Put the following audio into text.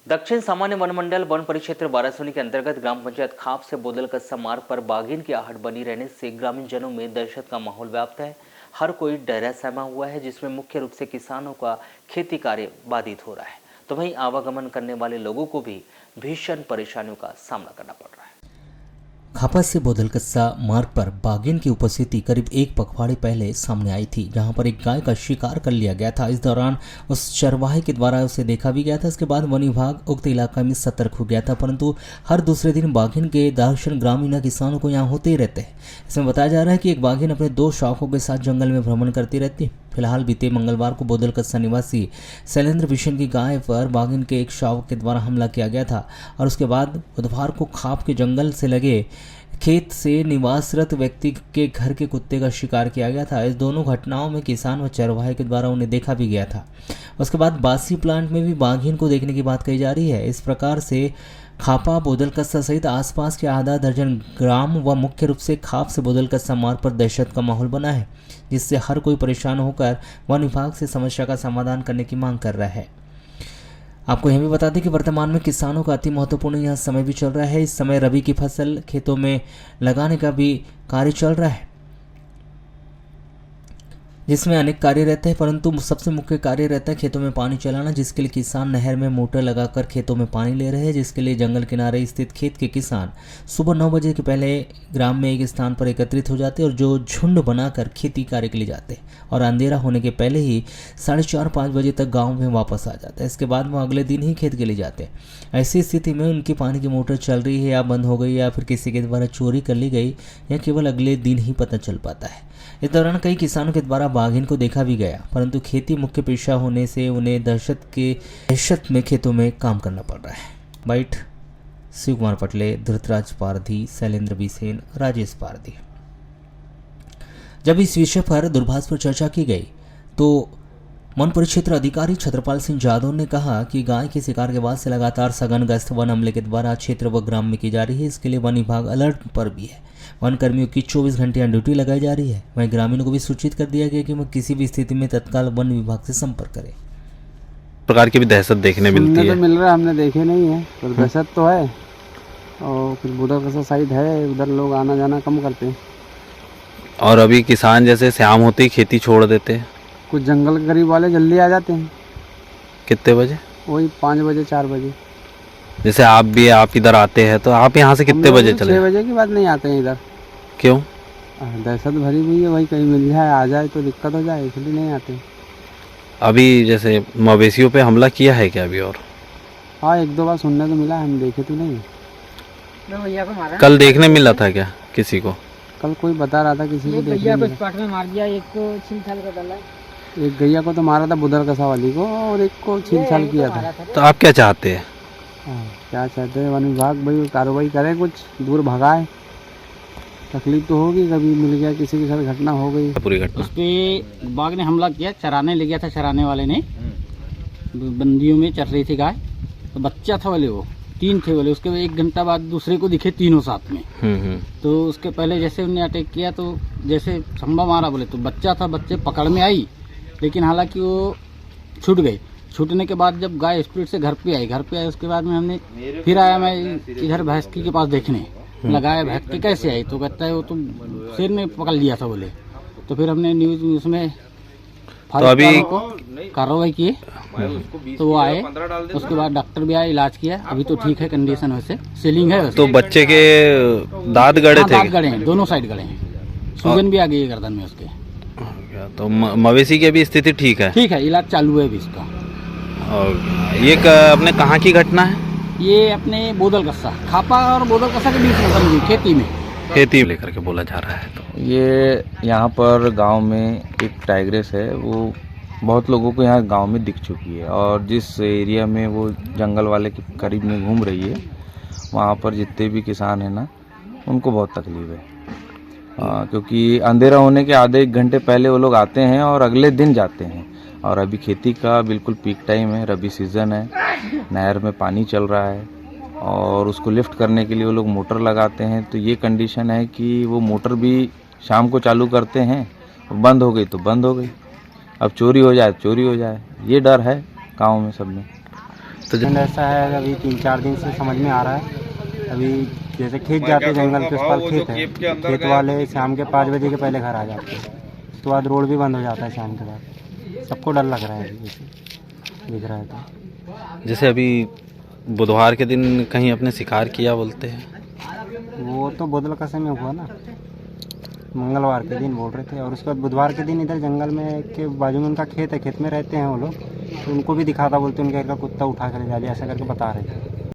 दक्षिण सामान्य वन मंडल वन परिक्षेत्र बारासोनी के अंतर्गत ग्राम पंचायत खाप से बोदल कस्सा मार्ग पर बाघिन की आहट बनी रहने से ग्रामीण जनों में दहशत का माहौल व्याप्त है। हर कोई डरा सहमा हुआ है, जिसमें मुख्य रूप से किसानों का खेती कार्य बाधित हो रहा है, तो वहीं आवागमन करने वाले लोगों को भी भीषण परेशानियों का सामना करना पड़ रहा है। खापा से बोदल कस्सा मार्ग पर बाघिन की उपस्थिति करीब एक पखवाड़े पहले सामने आई थी, जहां पर एक गाय का शिकार कर लिया गया था। इस दौरान उस चरवाहे के द्वारा उसे देखा भी गया था। इसके बाद वन विभाग उक्त इलाका में सतर्क हो गया था, परंतु हर दूसरे दिन बाघिन के दर्शन ग्रामीण किसानों को यहाँ होते ही रहते हैं। इसमें बताया जा रहा है कि एक बाघिन अपने 2 शावकों के साथ जंगल में भ्रमण करती रहती है। फिलहाल बीते मंगलवार को बोदल कस्सा निवासी शैलेंद्र भीषण की गाय पर बाघिन के एक शावक के द्वारा हमला किया गया था और उसके बाद बुधवार को खाप के जंगल से लगे खेत से निवासरत व्यक्ति के घर के कुत्ते का शिकार किया गया था। इस दोनों घटनाओं में किसान व चरवाहे के द्वारा उन्हें देखा भी गया था। उसके बाद बासी प्लांट में भी बाघिन को देखने की बात कही जा रही है। इस प्रकार से खापा बोदल कस्सा सहित आसपास के आधा दर्जन ग्राम व मुख्य रूप से खाप से बोदल कस्सा मार्ग पर दहशत का माहौल बना है, जिससे हर कोई परेशान होकर वन विभाग से समस्या का समाधान करने की मांग कर रहा है। आपको यह भी बता दें कि वर्तमान में किसानों का अति महत्वपूर्ण यह समय भी चल रहा है। इस समय रबी की फसल खेतों में लगाने का भी कार्य चल रहा है, जिसमें अनेक कार्य रहते हैं, परंतु सबसे मुख्य कार्य रहता है खेतों में पानी चलाना, जिसके लिए किसान नहर में मोटर लगाकर खेतों में पानी ले रहे हैं। जिसके लिए जंगल किनारे स्थित खेत के किसान सुबह 9 बजे के पहले ग्राम में एक स्थान पर एकत्रित हो जाते हैं और जो झुंड बनाकर खेती कार्य के लिए जाते हैं और अंधेरा होने के पहले ही 4:30-5 बजे तक गाँव में वापस आ जाता है। इसके बाद वो अगले दिन ही खेत के लिए जाते हैं। ऐसी स्थिति में उनकी पानी की मोटर चल रही है या बंद हो गई या फिर किसी के द्वारा चोरी कर ली गई, या केवल अगले दिन ही पता चल पाता है। इस दौरान कई किसानों के द्वारा बाघिन को देखा भी गया, परंतु खेती मुख्य पेशा होने से उन्हें दहशत में खेतों में काम करना पड़ रहा है। बाइट शिव कुमार पटले, धृतराज पारधी, शैलेंद्र बिसेन, राजेश पारधी। जब इस विषय पर दूरभाष पर चर्चा की गई तो वन परिक्षेत्र अधिकारी छत्रपाल सिंह यादव ने कहा कि गाय के शिकार के बाद से लगातार सघन गश्त वन अमले के द्वारा क्षेत्र व ग्राम में की जा रही है। इसके लिए वन विभाग अलर्ट पर भी है। वन कर्मियों की 24 घंटे ड्यूटी लगाई जा रही है। वहीं ग्रामीणों को भी सूचित कर दिया गया कि वह किसी भी स्थिति में तत्काल वन विभाग से संपर्क करें। प्रकार की भी दहशत देखने मिलती है। तो मिल रहा है, हमने देखे नहीं है, पर दहशत तो है। और फिर बोदल कस्सा साइड है, उधर लोग आना जाना कम करते हैं। और अभी किसान जैसे शाम होते ही खेती छोड़ देते हैं। कुछ जंगल के करीब वाले जल्दी आ जाते हैं। कितने बजे? वही 5 बजे 4 बजे। जैसे आप इधर आते हैं तो आप यहाँ से कितने बजे चले? 6 बजे के बाद नहीं आते हैं इधर। क्यों? दहशत भरी हुई है, वही कहीं मिल जाए आ जाए तो दिक्कत हो जाए, इसलिए नहीं आते। अभी जैसे मवेशियों पे हमला किया है क्या अभी? और हाँ, 1-2 बार सुनने तो मिला, हम देखे तो नहीं। कल देखने मिला था क्या किसी को? कल कोई बता रहा था किसी को गैया को स्पॉट में मार दिया, एक को छील-छाल कर डाला। एक गैया को तो मारा था बोदल कस्सा वाली को, और एक को छील-छाल किया था। तो आप क्या चाहते हैं? क्या चाहते हैं? वन विभाग भाई कार्रवाई करे, कुछ दूर भगाए। तकलीफ तो होगी, कभी मिल गया किसी के साथ घटना हो गई। पूरी घटना उस पे बाघ ने हमला किया, चराने ले गया था। चराने वाले ने बंदियों में चर रही थी गाय, तो बच्चा था वाले, वो 3 थे वाले। उसके 1 घंटा बाद दूसरे को दिखे तीनों साथ में। तो उसके पहले जैसे उन्हें अटैक किया तो जैसे संभा मारा बोले तो बच्चा था, बच्चे पकड़ में आई, लेकिन हालांकि वो छूट गई। छूटने के बाद जब गाय स्पीड से घर पे आई, उसके बाद में हमने फिर आया मैं इधर भैंस के पास देखने लगाया, भैंस के कैसे आई, तो कहता है वो तो शेर ने पकड़ लिया था बोले। तो फिर हमने न्यूज उसमें तो अभी कार्रवाई किए, तो वो आए। उसके बाद डॉक्टर भी आए, इलाज किया, अभी तो ठीक है कंडीशन, वैसे सीलिंग है वैसे। तो बच्चे के दांत गड़े थे? दांत गड़े हैं, दोनों साइड गड़े हैं, सूजन भी आ गई है गर्दन में उसके। तो मवेशी की भी स्थिति ठीक है? ठीक है, इलाज चालू है अभी इसका। और ये अपने कहाँ की घटना है? ये अपने बोदल कस्सा, खापा और बोदल कस्सा के बीच में समझिए, खेती लेकर के बोला जा रहा है। तो ये यहाँ पर गांव में एक टाइग्रेस है, वो बहुत लोगों को यहाँ गांव में दिख चुकी है, और जिस एरिया में वो जंगल वाले के करीब में घूम रही है, वहाँ पर जितने भी किसान हैं ना, उनको बहुत तकलीफ है। क्योंकि अंधेरा होने के आधे 1 घंटे पहले वो लोग आते हैं और अगले दिन जाते हैं। और अभी खेती का बिल्कुल पीक टाइम है, रबी सीज़न है, नहर में पानी चल रहा है, और उसको लिफ्ट करने के लिए वो लोग मोटर लगाते हैं। तो ये कंडीशन है कि वो मोटर भी शाम को चालू करते हैं, बंद हो गई तो बंद हो गई। अब चोरी हो जाए, ये डर है गांव में सब में। तो ट्रेंड ऐसा है अभी 3-4 दिन से समझ में आ रहा है। अभी जैसे खेत जाते जंगल के उस पर खेत है, खेत वाले शाम के 5 बजे के पहले घर आ जाते हैं। उसके बाद रोड भी बंद हो जाता है शाम के बाद। सबको डर लग रहा है अभी जैसे दिख रहा है तो। जैसे अभी बुधवार के दिन कहीं अपने शिकार किया बोलते हैं। वो तो बोदलकसा में हुआ ना, मंगलवार के दिन बोल रहे थे। और उसके बाद बुधवार के दिन इधर जंगल में के बाजू में उनका खेत है, खेत में रहते हैं वो लोग, तो उनको भी दिखा था बोलते उनके घर का कुत्ता उठा कर ले जा लिया, ऐसा करके बता रहे थे।